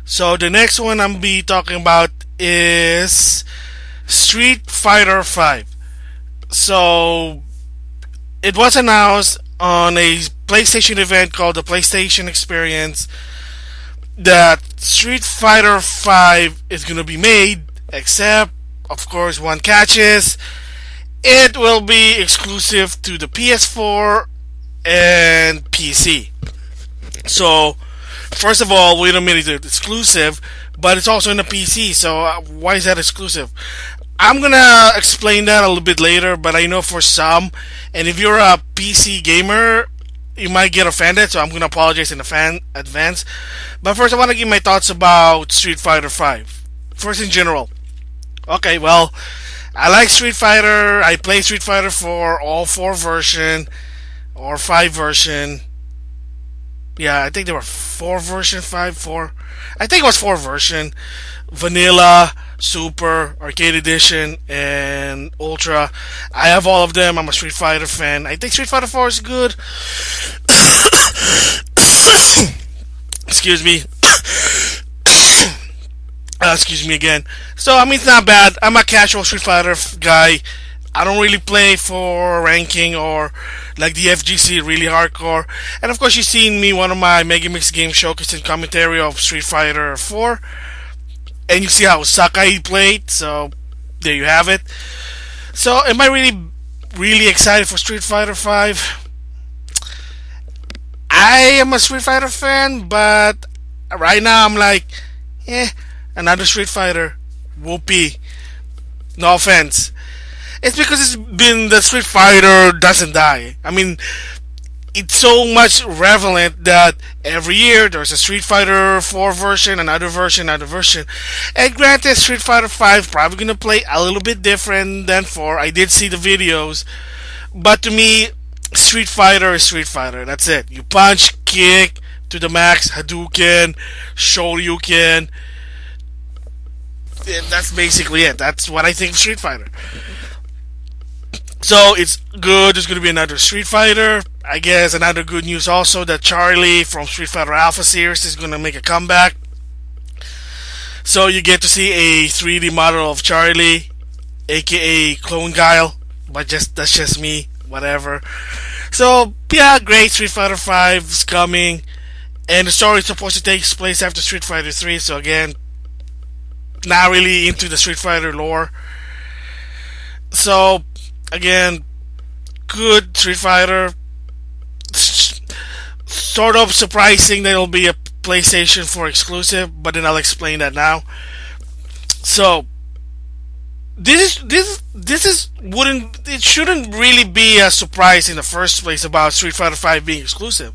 So the next one I'm be talking about is Street Fighter 5. So it was announced on a PlayStation event called the PlayStation Experience that Street Fighter 5 is going to be made, except, of course, one catch is it will be exclusive to the PS4 and PC. So, first of all, wait a minute, it's exclusive, but it's also in the PC, so why is that exclusive? I'm gonna explain that a little bit later, but I know for some, and if you're a PC gamer, you might get offended, so I'm gonna apologize in advance. But first, I want to give my thoughts about Street Fighter 5. First, in general. Okay, well, I like Street Fighter. I play Street Fighter for all four version or five version. Yeah, I think there were four version, five, four. I think it was four version. Vanilla, Super, Arcade Edition, and Ultra. I have all of them. I'm a Street Fighter fan. I think Street Fighter 4 is good. Excuse me. Excuse me again. So, I mean, it's not bad. I'm a casual Street Fighter guy. I don't really play for ranking or like the FGC really hardcore. And of course, you've seen me one of my Megamix game showcase and commentary of Street Fighter 4, and you see how Sakai played. So there you have it. So am I really excited for Street Fighter 5? I am a Street Fighter fan, but right now I'm like, another Street Fighter. Whoopee. No offense. It's because it's been the Street Fighter doesn't die. I mean, it's so much relevant that every year there's a Street Fighter 4 version, another version, another version. And granted, Street Fighter 5 probably gonna play a little bit different than 4. I did see the videos, but to me, Street Fighter is Street Fighter. That's it. You punch, kick to the max, Hadouken, Shoryuken. And that's basically it. That's what I think of Street Fighter. So it's good. There's going to be another Street Fighter. I guess another good news also that Charlie from Street Fighter Alpha series is going to make a comeback. So you get to see a 3D model of Charlie, aka Clone Guile. But that's just me. Whatever. So yeah, great. Street Fighter 5 is coming, and the story is supposed to take place after Street Fighter 3. So again, not really into the Street Fighter lore. So again, good Street Fighter. Sort of surprising that it'll be a PlayStation 4 exclusive, but then I'll explain that now. So this is wouldn't it shouldn't really be a surprise in the first place about Street Fighter 5 being exclusive,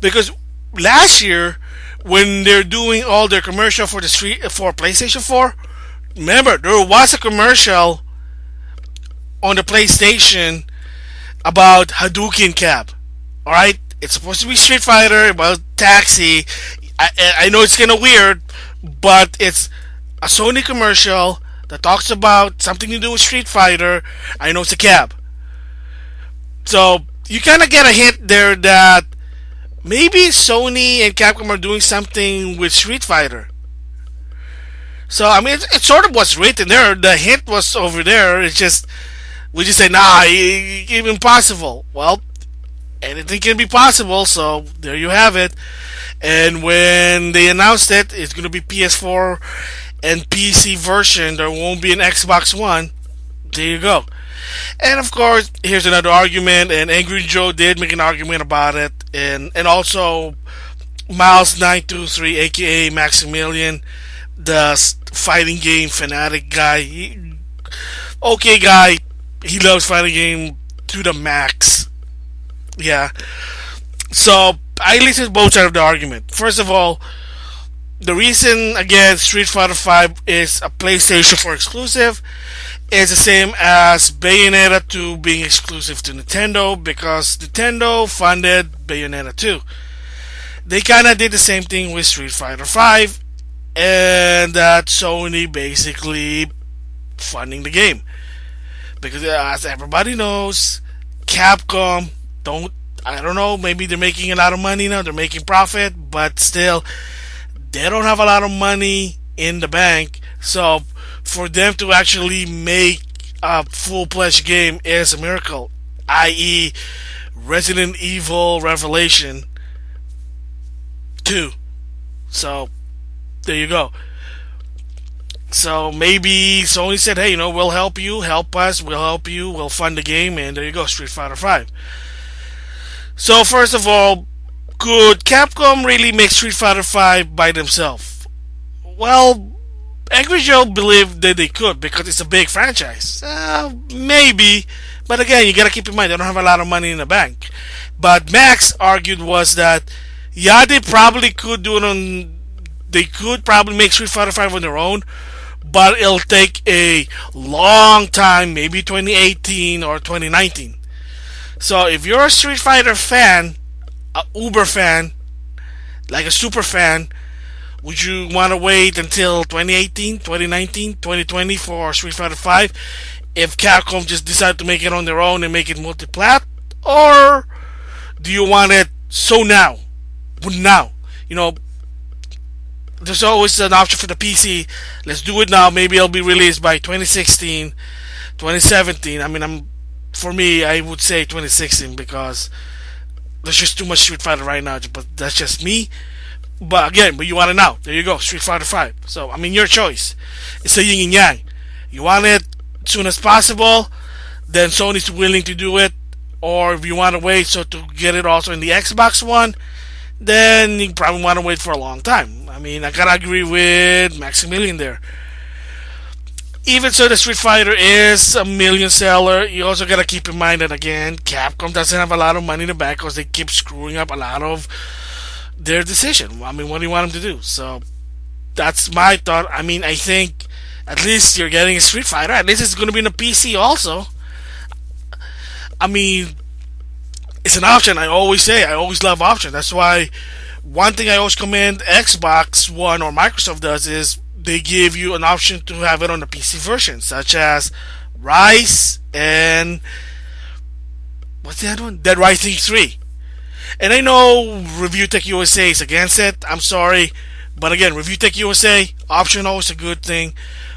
because last year when they're doing all their commercial for for PlayStation 4, remember there was a commercial on the PlayStation about Hadouken Cap. All right, it's supposed to be Street Fighter about taxi. I know it's kind of weird, but it's a Sony commercial that talks about something to do with Street Fighter. I know it's a cab, so you kind of get a hint there that maybe Sony and Capcom are doing something with Street Fighter. So I mean, it sort of was written there. The hint was over there. It's just we just say, nah, impossible. Well, anything can be possible. So there you have it. And when they announced it, it's going to be PS4 and PC version. There won't be an Xbox One. There you go. And of course, here's another argument. And Angry Joe did make an argument about it. And also Miles923, aka Maximilian, the fighting game fanatic guy. Okay, guy. He loves fighting game to the max. Yeah. So I listened to both sides of the argument. First of all, the reason again Street Fighter 5 is a PlayStation 4 exclusive is the same as Bayonetta 2 being exclusive to Nintendo, because Nintendo funded Bayonetta 2. They kind of did the same thing with Street Fighter 5, and that Sony basically funding the game. Because as everybody knows, Capcom I don't know, maybe they're making a lot of money now, they're making profit, but still, They don't have a lot of money in the bank, so for them to actually make a full-fledged game is a miracle, i.e., Resident Evil Revelation 2. So there you go. So maybe Sony said, hey, we'll help you, help us, we'll help you, we'll fund the game, and there you go, Street Fighter 5. So first of all, could Capcom really make Street Fighter 5 by themselves? Well, Angry Joe believed that they could because it's a big franchise. Maybe, but again, you gotta keep in mind they don't have a lot of money in the bank. But Max argued was that yeah, they probably could do it on. They could probably make Street Fighter 5 on their own, but it'll take a long time, maybe 2018 or 2019. So if you're a Street Fighter fan, a uber fan, like a super fan, would you want to wait until 2018, 2019, 2020 for Street Fighter 5 if Capcom just decide to make it on their own and make it multi-plat? Or do you want it so now? Now. There's always an option for the PC. Let's do it now. Maybe it'll be released by 2016, 2017. For me, I would say 2016 because there's just too much Street Fighter right now. But that's just me. But again, you want it now. There you go, Street Fighter 5. So, your choice. It's a yin and yang. You want it as soon as possible, then Sony's willing to do it. Or if you want to wait to get it also in the Xbox One, then you probably want to wait for a long time. I gotta agree with Maximilian there. Even so, the Street Fighter is a million seller. You also gotta keep in mind that again, Capcom doesn't have a lot of money in the bank because they keep screwing up a lot of their decision. What do you want them to do? So that's my thought. I think at least you're getting a Street Fighter. At least it's gonna be in a PC also. It's an option. I always say I always love options. That's why one thing I always commend Xbox One or Microsoft does is they give you an option to have it on the PC version, such as Rise and what's the other one? Dead Rising 3. And I know Review Tech USA is against it. I'm sorry, but again, Review Tech USA option always a good thing.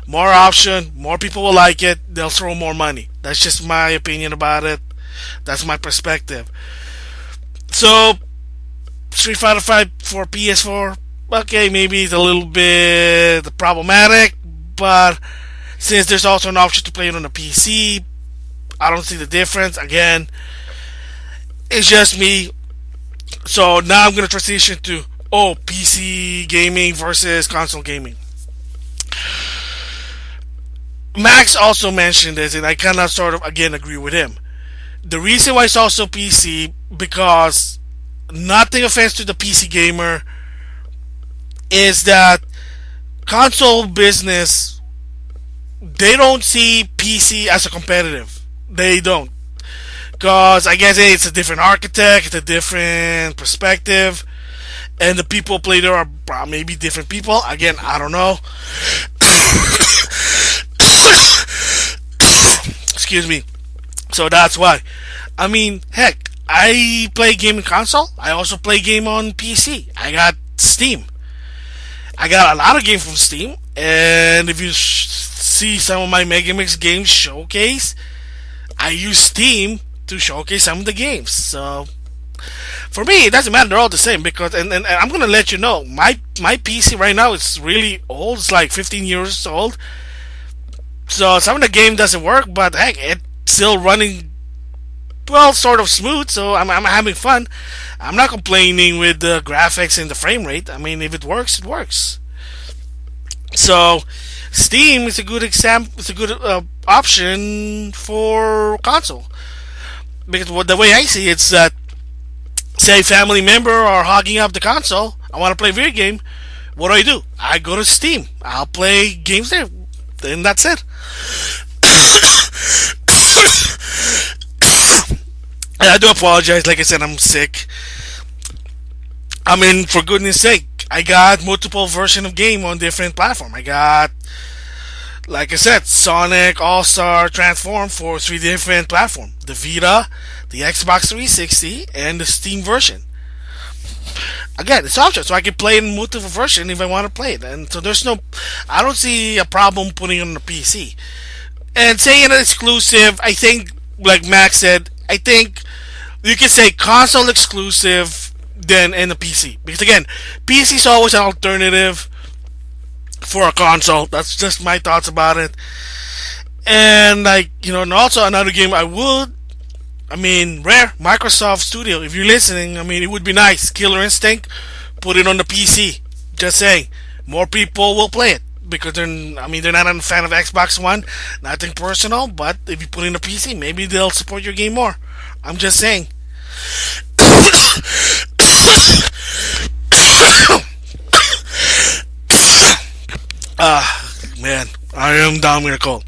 More option, more people will like it. They'll throw more money. That's just my opinion about it. That's my perspective. So, Street Fighter 5 for PS4, okay, maybe it's a little bit problematic, but since there's also an option to play it on the PC, I don't see the difference. Again, it's just me. So now I'm going to transition to PC gaming versus console gaming. Max also mentioned this, and I kind of sort of again agree with him. The reason why it's also PC, because nothing offense to the PC gamer, is that console business, they don't see PC as a competitive. They don't. Because I guess it's a different architect, it's a different perspective, and the people play there are maybe different people. Again, I don't know. Excuse me. So that's why. Heck, I play game in console. I also play game on PC. I got Steam. I got a lot of games from Steam. And if you see some of my Megamix games showcase, I use Steam to showcase some of the games. So for me, it doesn't matter. They're all the same because, and I'm gonna let you know, my PC right now is really old. It's like 15 years old. So some of the game doesn't work, but heck, it's still running well, sort of smooth. So I'm having fun. I'm not complaining with the graphics and the frame rate. If it works, it works. So Steam is a good example. It's a good option for console. Because the way I see it's that, say, family member are hogging up the console. I want to play a video game. What do? I go to Steam. I'll play games there. Then that's it. And I do apologize. Like I said, I'm sick. For goodness sake, I got multiple versions of game on different platforms. I got, like I said, Sonic All-Star Transform for 3 different platforms. The Vita, the Xbox 360, and the Steam version. again, it's optional, so I can play it in multiple version if I want to play it. And so there's no, I don't see a problem putting it on the PC. And saying it's exclusive, I think, like Max said, I think you can say console exclusive than in the PC. Because again, PC is always an alternative for a console. That's just my thoughts about it. And like, and also another game Rare, Microsoft Studio, if you're listening, it would be nice. Killer Instinct, put it on the PC. Just saying, more people will play it because they're not a fan of Xbox One. Nothing personal, but if you put it in the PC, maybe they'll support your game more. I'm just saying. Man, I am down with a cold.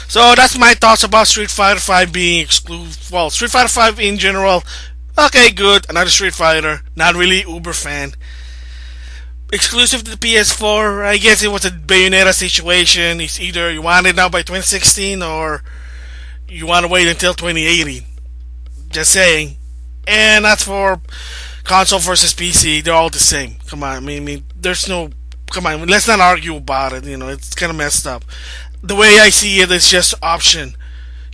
So that's my thoughts about Street Fighter 5 being exclusive. Well, Street Fighter 5 in general, okay, good. Another Street Fighter, not really uber fan. Exclusive to the PS4, I guess it was a Bayonetta situation. It's either you want it now by 2016 or you want to wait until 2018. Just saying. And as for console versus PC, they're all the same. Come on, there's no. Come on, let's not argue about it. It's kind of messed up. The way I see it is just option.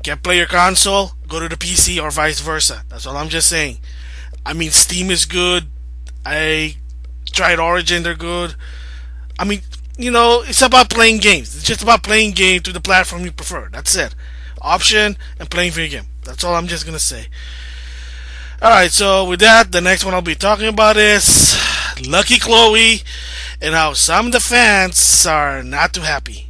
Can't play your console, go to the PC or vice versa. That's all I'm just saying. Steam is good. I tried Origin, they're good. It's about playing games. It's just about playing games to the platform you prefer. That's it. Option and playing video game. That's all I'm just gonna say. Alright, so with that, the next one I'll be talking about is Lucky Chloe and how some of the fans are not too happy.